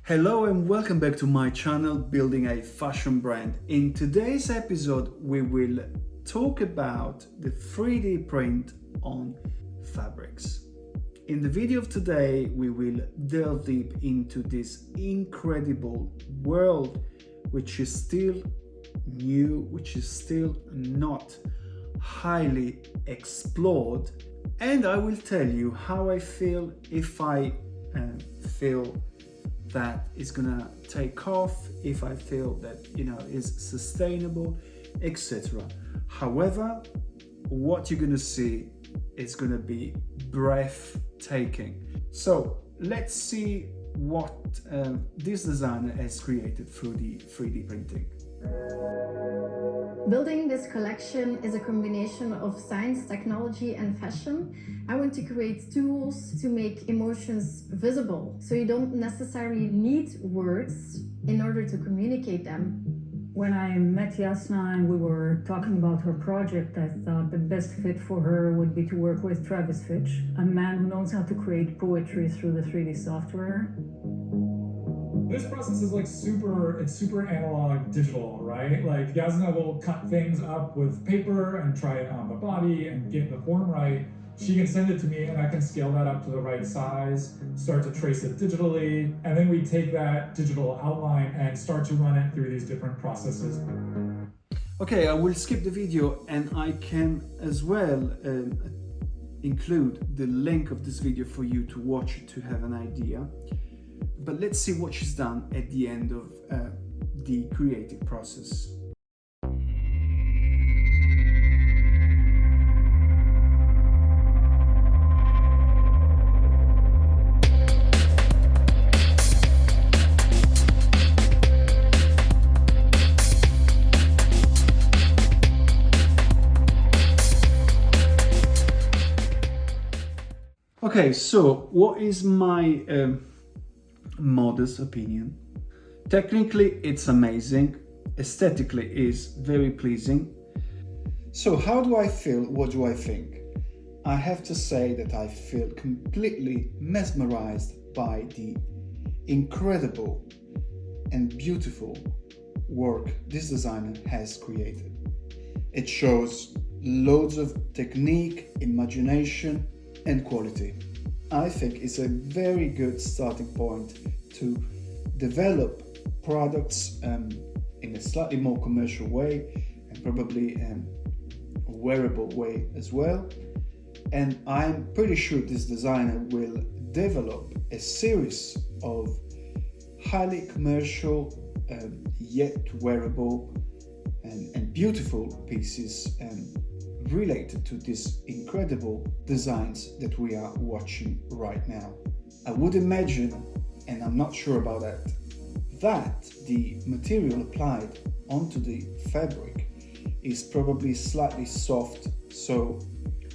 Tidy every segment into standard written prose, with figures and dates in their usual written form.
Hello and welcome back to my channel, Building a Fashion Brand. In today's episode, we will talk about the 3D print on fabrics. In the video of today, we will delve deep into this incredible world, which is still new, which is still not highly explored. And I will tell you how I feel, if I feel that is gonna take off, if I feel that is sustainable, etc. However, what you're gonna see is gonna be breathtaking. So let's see what this designer has created through the 3D printing. Building this collection is a combination of science, technology, and fashion. I want to create tools to make emotions visible, so you don't necessarily need words in order to communicate them. When I met Jasna and we were talking about her project, I thought the best fit for her would be to work with Travis Fitch, a man who knows how to create poetry through the 3D software. This process is like super analog digital, right? Like Jasna will cut things up with paper and try it on the body and get the form right. She can send it to me and I can scale that up to the right size, start to trace it digitally, and then we take that digital outline and start to run it through these different processes. Okay, I will skip the video and I can as well include the link of this video for you to watch it to have an idea. But let's see what she's done at the end of the creative process. Okay, so what is my modest opinion? Technically, it's amazing. Aesthetically, is very pleasing. So how do I feel? What do I think? I have to say that I feel completely mesmerized by the incredible and beautiful work this designer has created. It shows loads of technique, imagination, and quality. I think it's a very good starting point to develop products in a slightly more commercial way and probably a wearable way as well. And I'm pretty sure this designer will develop a series of highly commercial yet wearable and beautiful pieces related to these incredible designs that we are watching right now. I would imagine, and I'm not sure about that the material applied onto the fabric is probably slightly soft, so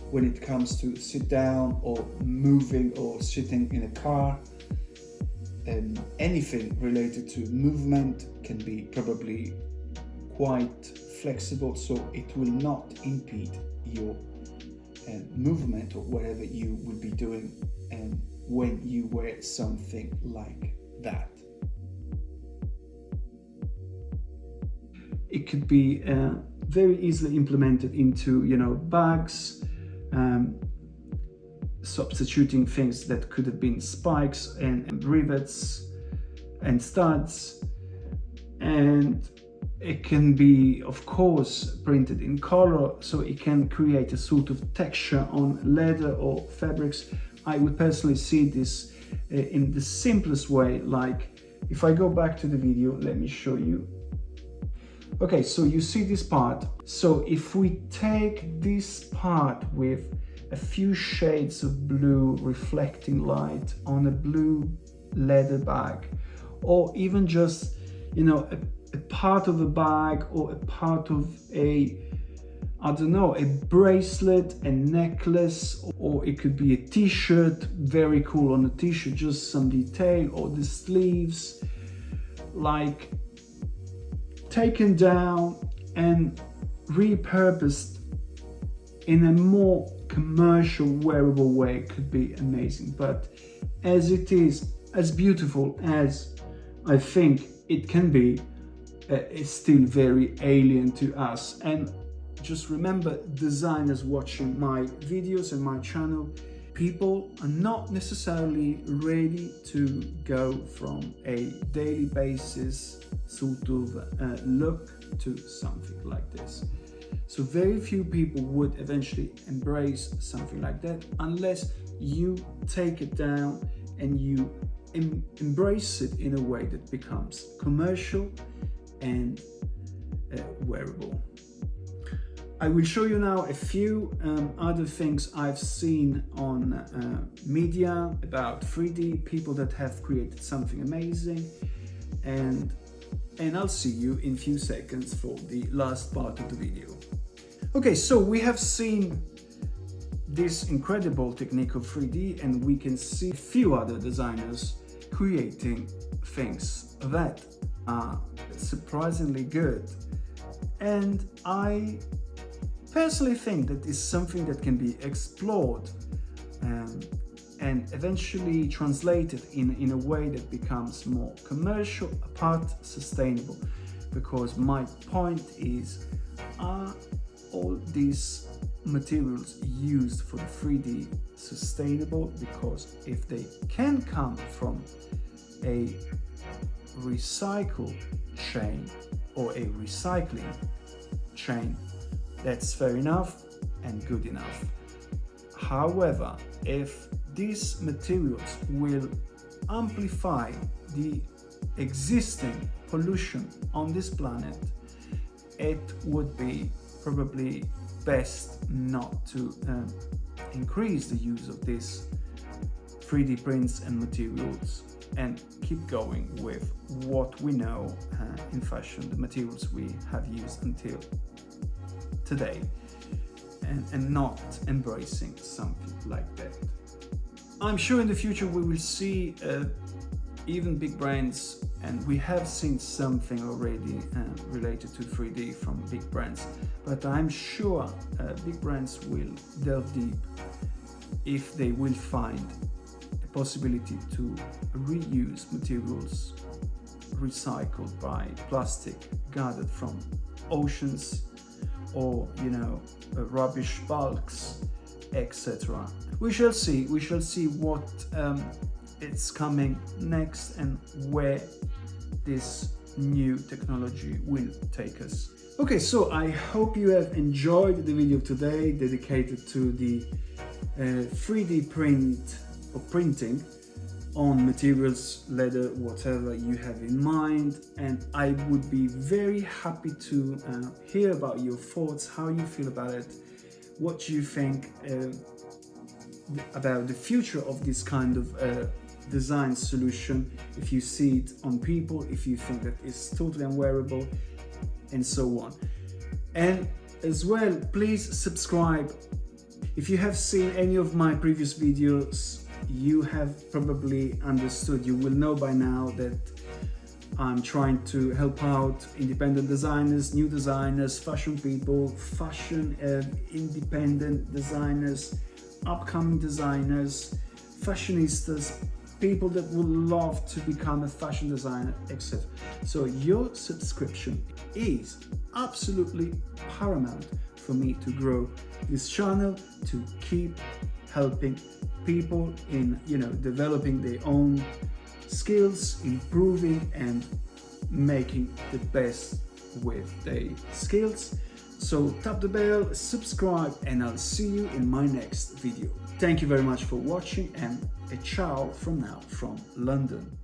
when it comes to sit down or moving or sitting in a car, anything related to movement can be probably quite flexible, so it will not impede your movement or whatever you will be doing when you wear something like that. It could be very easily implemented into bags, substituting things that could have been spikes and rivets and studs, and it can be, of course, printed in color, so it can create a sort of texture on leather or fabrics. I would personally see this in the simplest way. Like, if I go back to the video, let me show you. Okay, so you see this part. So if we take this part with a few shades of blue reflecting light on a blue leather bag, or even just, a part of a bag or a part of a bracelet, a necklace, or it could be a t-shirt, very cool on a t-shirt, just some detail, or the sleeves, like taken down and repurposed in a more commercial, wearable way could be amazing. But as it is, as beautiful as I think it can be it's still very alien to us. And just remember, designers watching my videos and my channel, people are not necessarily ready to go from a daily basis sort of look to something like this. So very few people would eventually embrace something like that unless you take it down and you embrace it in a way that becomes commercial and wearable. I will show you now a few other things I've seen on media about 3D, people that have created something amazing, and I'll see you in a few seconds for the last part of the video. Okay, so we have seen this incredible technique of 3D, and we can see a few other designers creating things that are surprisingly good. And I personally think that is something that can be explored and eventually translated in a way that becomes more commercial, apart sustainable. Because my point is, are all these materials used for the 3D sustainable? Because if they can come from a recycle chain or a recycling chain, that's fair enough and good enough. However, if these materials will amplify the existing pollution on this planet, it would be probably best not to increase the use of these 3D prints and materials and keep going with what we know in fashion, the materials we have used until today, and not embracing something like that. I'm sure in the future we will see even big brands, and we have seen something already related to 3D from big brands, but I'm sure big brands will delve deep if they will find a possibility to reuse materials recycled by plastic gathered from oceans or, you know, rubbish bulks, etc. We shall see what it's coming next and where this new technology will take us. Okay, so I hope you have enjoyed the video today dedicated to the 3D print or printing on materials, leather, whatever you have in mind, and I would be very happy to hear about your thoughts, how you feel about it, what you think about the future of this kind of design solution, if you see it on people, if you think that it's totally unwearable, and so on. And as well, please subscribe. If you have seen any of my previous videos, you have probably understood, you will know by now that I'm trying to help out independent designers, new designers, fashion people, fashion independent designers, upcoming designers, fashionistas, people that would love to become a fashion designer, etc. So your subscription is absolutely paramount for me to grow this channel, to keep helping people in, you know, developing their own skills, improving and making the best with their skills. So tap the bell, subscribe, and I'll see you in my next video. Thank you very much for watching, and a ciao from now from London.